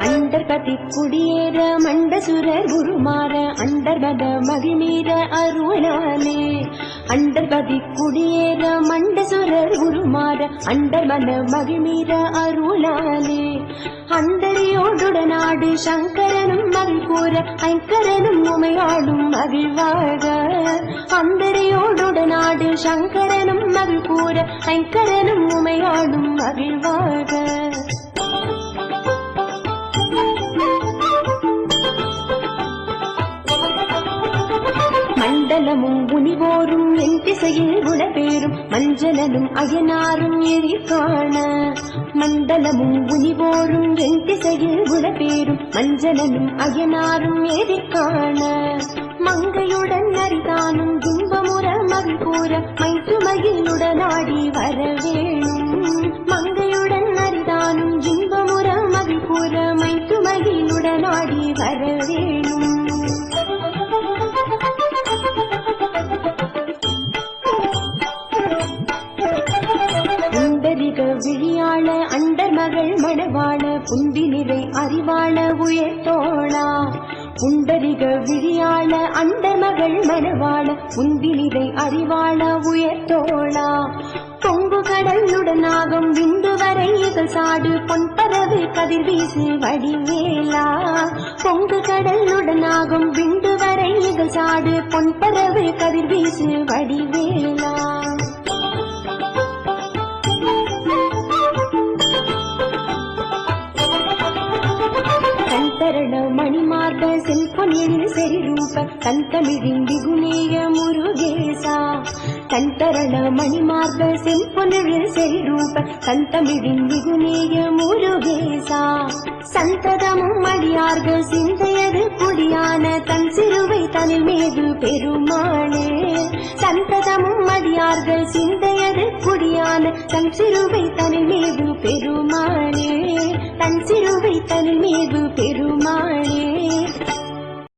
அண்டர்பதி குடியேற மண்டசுரர் குருமாற அண்டர்பத மகிமீர அருளாலே அண்டர்பதி குடியேற மண்டசுரர் குருமாற அண்டர்பத மகிமீர அருளாலே அந்தரியோடுடனாடு சங்கரனும் மகிழ் கூற ஐங்கரனும் உமையாடும் மகிழ்வாக அந்தரியோடுடனாடு சங்கரனும் மகிழ் கூற ஐங்கரனும் உமையாடும் மகிழ்வாக மண்டலமும் முனிவோரும் என் திசையில் உடபேரும் மஞ்சளனும் அயனாரும் எரிகாண மண்டலமும் முனிவோரும் என் திசையில் உடபேரும் மஞ்சளனும் அயனாரும் எரிகாண மங்கையுடன் அரிதானும் துன்பமுற மகிழ் கூற மைத்துமகிழுடனாடி வரவேணும் மங்கையுடன் அரிதானும் இன்பமுற மகிழ் கூற மைத்துமகிழுடனாடி வரவேணும் விழியாள அண்டர் மகள் மணவாள புந்தி நிறை அறிவாள உயர்த்தோளா புண்டரிக விழியாள அண்டர் மகள் மணவாள புந்தி நிறை அறிவாள உயர்த்தோளா பொங்கு கடலுடனாகும் விண்டு வரை இகழ் சாடு பொன்பரவு கதிர் வீசு வடிவேலா பொங்கு கடலுடனாகும் விண்டு வரை இகழ் சாடு பொன்பரவு கதிர் வீசு வடிவேலா மணிமார்ப செல்பொன்னில் செறிரூப தந்தமிழின் திகுநேய முருகேசா தந்தரண மணிமார்ப செல்பொன்னில் செறிரூப தந்தமிழின் திகுநேய முருகேசா சந்ததமும் அடியார்கள் சிந்தையது குடியான தன் சிறுவை தனில் மீது பெருமாளே சந்ததமும் அடியார்கள் சிந்தையது குடியான தன் சிறுவை தனில் மீது பெருமாளே தன் சிறுவை தனில் மீது பெருமாளே